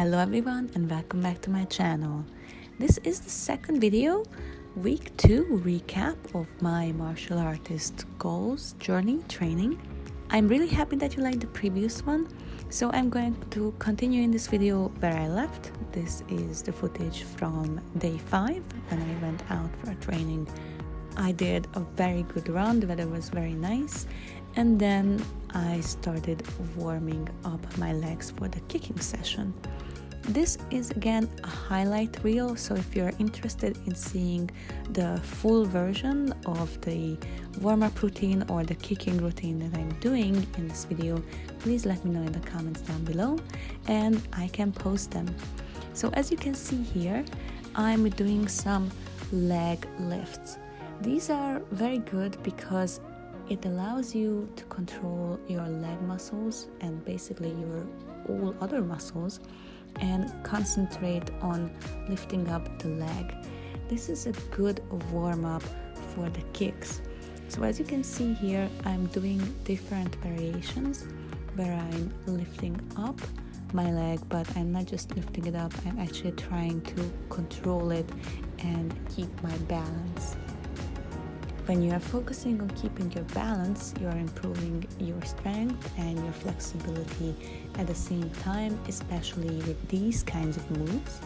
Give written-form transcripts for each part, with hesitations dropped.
Hello everyone and welcome back to my channel. This is the second video, week 2 recap of my martial artist goals, journey, training. I'm really happy that you liked the previous one, so I'm going to continue in this video where I left. This is the footage from day 5 when I went out for a training. I did a very good run, the weather was very nice, and then I started warming up my legs for the kicking session. This is again a highlight reel, so if you're interested in seeing the full version of the warm-up routine or the kicking routine that I'm doing in this video, please let me know in the comments down below and I can post them. So as you can see here, I'm doing some leg lifts. These are very good because it allows you to control your leg muscles and basically your all other muscles and concentrate on lifting up the leg. This is a good warm-up for the kicks. So as you can see here, I'm doing different variations where I'm lifting up my leg, but I'm not just lifting it up, I'm actually trying to control it and keep my balance. When you are focusing on keeping your balance, you are improving your strength and your flexibility at the same time, especially with these kinds of moves.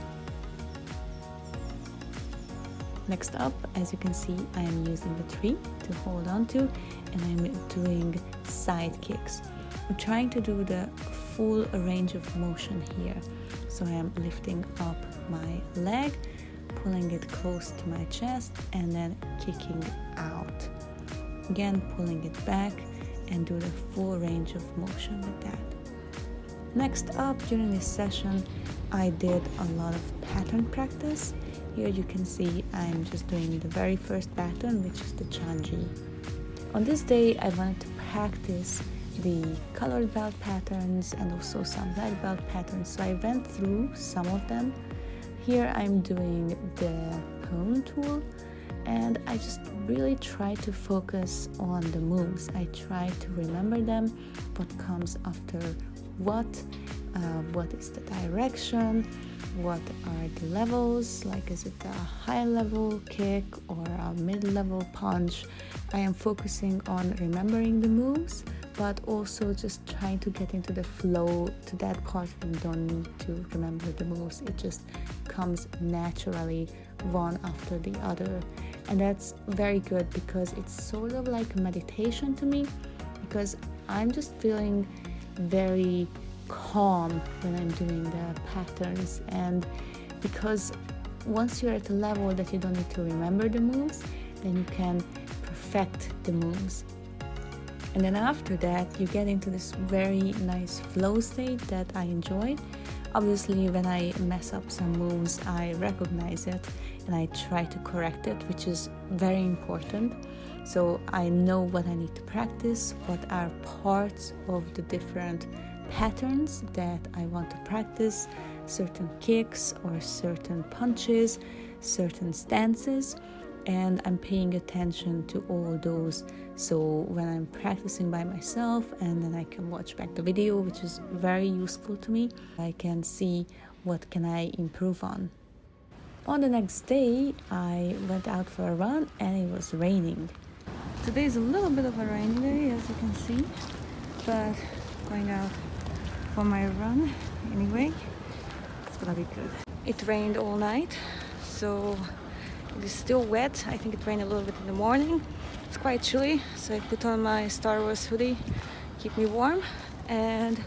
Next up, as you can see, I am using the tree to hold on to, and I'm doing side kicks. I'm trying to do the full range of motion here. So I am lifting up my leg, pulling it close to my chest and then kicking out. Again, pulling it back and do the full range of motion with that. Next up, during this session, I did a lot of pattern practice. Here you can see I'm just doing the very first pattern, which is the chanji. On this day, I wanted to practice the colored belt patterns and also some black belt patterns, so I went through some of them. Here I'm doing the pwn tool, and I just really try to focus on the moves. I try to remember them, what comes after what is the direction, what are the levels, like is it a high level kick or a mid-level punch. I am focusing on remembering the moves, but also just trying to get into the flow to that part when you don't need to remember the moves. It just comes naturally one after the other, and that's very good because it's sort of like a meditation to me, because I'm just feeling very calm when I'm doing the patterns, and because once you're at a level that you don't need to remember the moves, then you can perfect the moves. And then after that, you get into this very nice flow state that I enjoy. Obviously, when I mess up some moves, I recognize it and I try to correct it, which is very important. So I know what I need to practice, what are parts of the different patterns that I want to practice, certain kicks or certain punches, certain stances, and I'm paying attention to all those. So when I'm practicing by myself and then I can watch back the video, which is very useful to me, I can see what can I improve on. On the next day, I went out for a run and it was raining. Today is a little bit of a rainy day, as you can see, but going out for my run anyway, it's gonna be good. It rained all night, so it is still wet. I think it rained a little bit in the morning. It's quite chilly, so I put on my Star Wars hoodie, keep me warm, and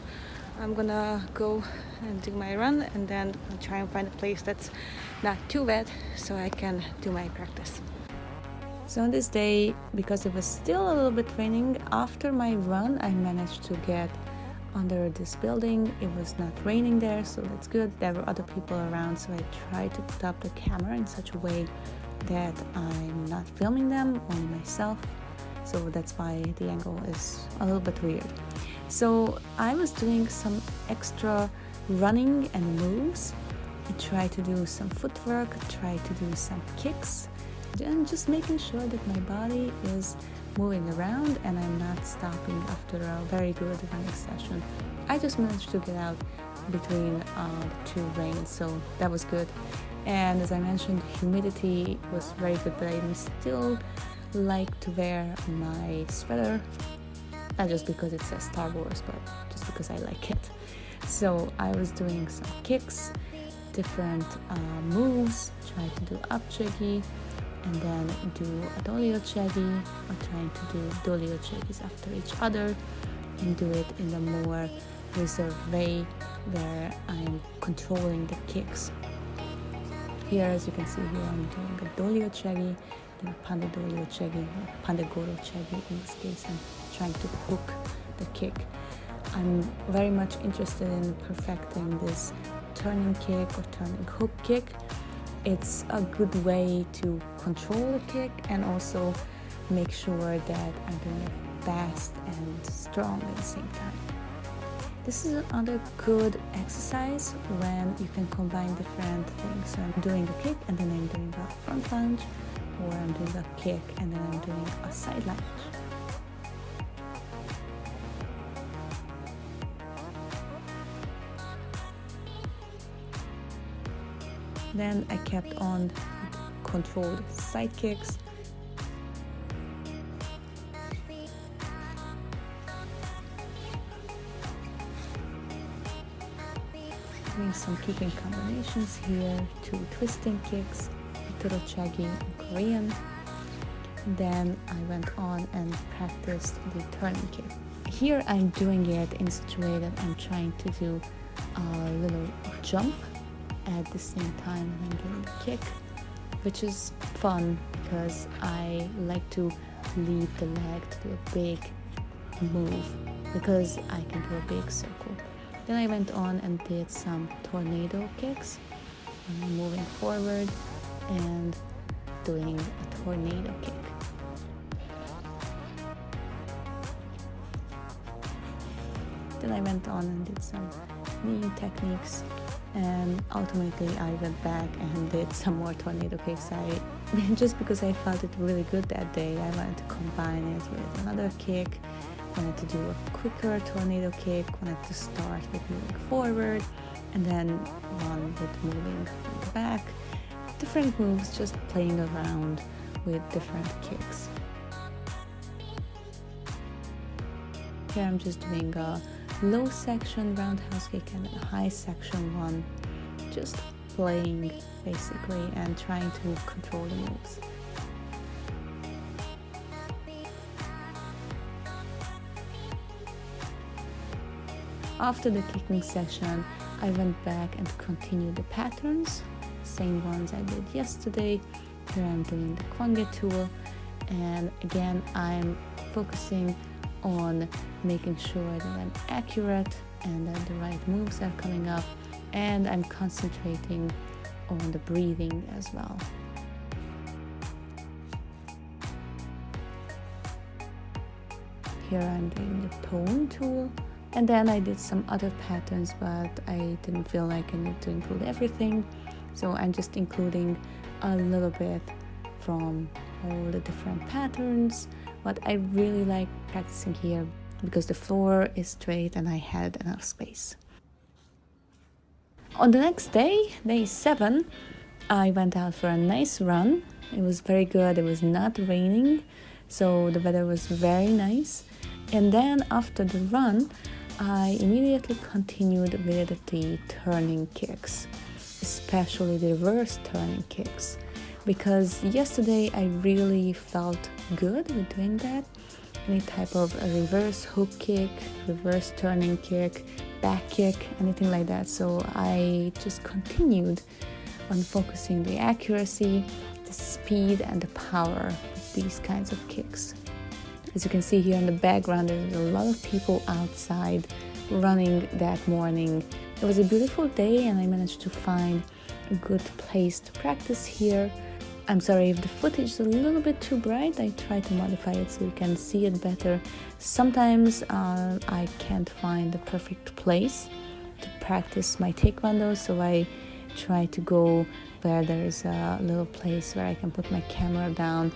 I'm gonna go and do my run, and then I'll try and find a place that's not too wet so I can do my practice. So on this day, because it was still a little bit raining, after my run I managed to get under this building. It was not raining there, so that's good. There were other people around, so I tried to put up the camera in such a way that I'm not filming them, only myself, so that's why the angle is a little bit weird. So I was doing some extra running and moves. I tried to do some footwork, tried to do some kicks, and just making sure that my body is moving around and I'm not stopping after a very good running session. I just managed to get out between the two reins, so that was good. And as I mentioned, humidity was very good, but I still like to wear my sweater, not just because it says Star Wars, but just because I like it. So I was doing some kicks, different moves, trying to do up chegi, and then do a dolio chegi, or trying to do dolio chegis after each other, and do it in a more reserved way where I'm controlling the kicks. Here, as you can see here, I'm doing a dolio chegi, then a pande dolio chegi, or pande goro chegi. In this case, I'm trying to hook the kick. I'm very much interested in perfecting this turning kick or turning hook kick. It's a good way to control the kick and also make sure that I'm doing it fast and strong at the same time. This is another good exercise when you can combine different things. So I'm doing a kick and then I'm doing a front lunge, or I'm doing a kick and then I'm doing a side lunge. Then I kept on controlled side kicks. Doing some kicking combinations here, 2 twisting kicks, Itoro chegi in Korean. Then I went on and practiced the turning kick. Here I'm doing it in such a way that I'm trying to do a little jump at the same time I'm doing the kick, which is fun because I like to leave the leg to do a big move because I can do a big circle. Then I went on and did some tornado kicks, moving forward and doing a tornado kick. Then I went on and did some kneeing techniques, and ultimately I went back and did some more tornado kicks. Just because I felt it really good that day, I wanted to combine it with another kick. Wanted to do a quicker tornado kick, wanted to start with moving forward and then one with moving back. Different moves, just playing around with different kicks. Here I'm just doing a low section roundhouse kick and a high section one, just playing basically and trying to control the moves. After the kicking session, I went back and continued the patterns, same ones I did yesterday. Here I'm doing the kwange tool, and again I'm focusing on making sure that I'm accurate and that the right moves are coming up, and I'm concentrating on the breathing as well. Here I'm doing the tone tool. And then I did some other patterns, but I didn't feel like I needed to include everything. So I'm just including a little bit from all the different patterns. But I really like practicing here because the floor is straight and I had enough space. On the next day, day 7, I went out for a nice run. It was very good. It was not raining, so the weather was very nice. And then after the run, I immediately continued with the turning kicks, especially the reverse turning kicks, because yesterday I really felt good with doing that. Any type of a reverse hook kick, reverse turning kick, back kick, anything like that. So I just continued on focusing the accuracy, the speed, and the power of these kinds of kicks. As you can see here in the background, there's a lot of people outside running that morning. It was a beautiful day and I managed to find a good place to practice here. I'm sorry if the footage is a little bit too bright. I try to modify it so you can see it better. Sometimes I can't find the perfect place to practice my Taekwondo, so I try to go where there's a little place where I can put my camera down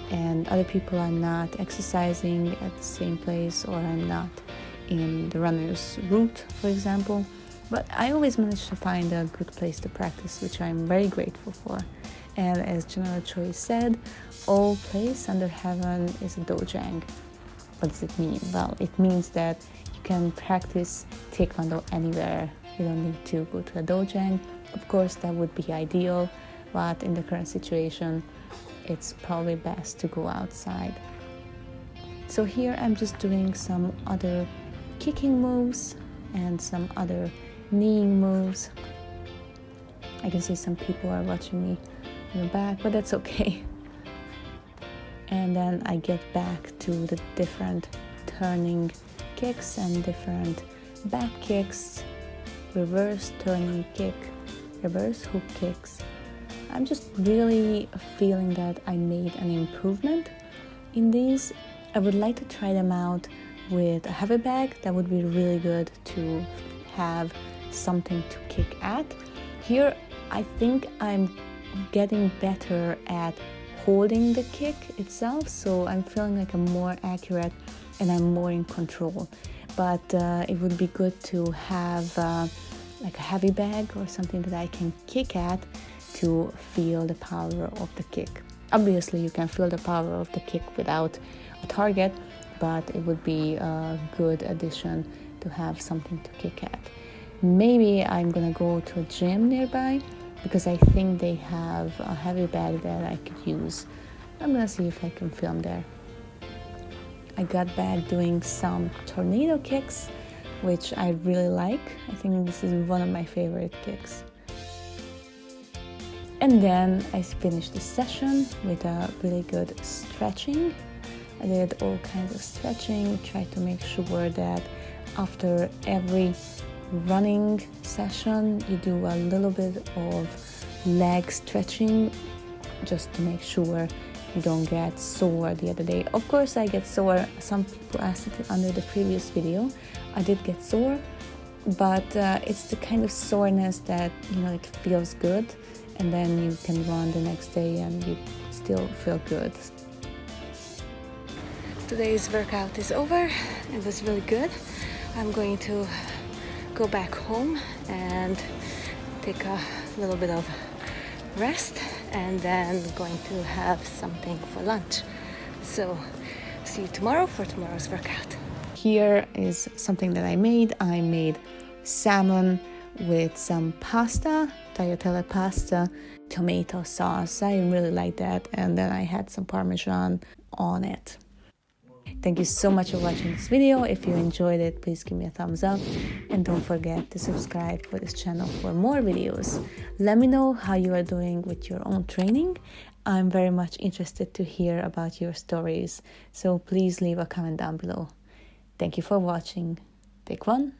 and other people are not exercising at the same place, or I'm not in the runner's route, for example. But I always manage to find a good place to practice, which I'm very grateful for. And as General Choi said, all place under heaven is a dojang. What does it mean? Well, it means that you can practice Taekwondo anywhere. You don't need to go to a dojang. Of course, that would be ideal, but in the current situation, it's probably best to go outside. So here I'm just doing some other kicking moves and some other kneeing moves. I can see some people are watching me in the back, but that's okay. And then I get back to the different turning kicks and different back kicks, reverse turning kick, reverse hook kicks. I'm just really feeling that I made an improvement in these. I would like to try them out with a heavy bag. That would be really good to have something to kick at. Here, I think I'm getting better at holding the kick itself, so I'm feeling like I'm more accurate and I'm more in control. But it would be good to have like a heavy bag or something that I can kick at to feel the power of the kick. Obviously, you can feel the power of the kick without a target, but it would be a good addition to have something to kick at. Maybe I'm gonna go to a gym nearby because I think they have a heavy bag that I could use. I'm gonna see if I can film there. I got back doing some tornado kicks, which I really like. I think this is one of my favorite kicks. And then I finished the session with a really good stretching. I did all kinds of stretching, tried to make sure that after every running session you do a little bit of leg stretching just to make sure you don't get sore the other day. Of course I get sore. Some people asked it under the previous video. I did get sore, but it's the kind of soreness that, you know, it feels good, and then you can run the next day and you still feel good. Today's workout is over. It was really good. I'm going to go back home and take a little bit of rest, and then going to have something for lunch. So see you tomorrow for tomorrow's workout. Here is something that I made. I made salmon with some pasta, tagliatelle pasta, tomato sauce. I really like that, and then I had some Parmesan on it. Thank you so much for watching this video. If you enjoyed it, please give me a thumbs up, and don't forget to subscribe for this channel for more videos. Let me know how you are doing with your own training. I'm very much interested to hear about your stories, so please leave a comment down below. Thank you for watching. Taekwon.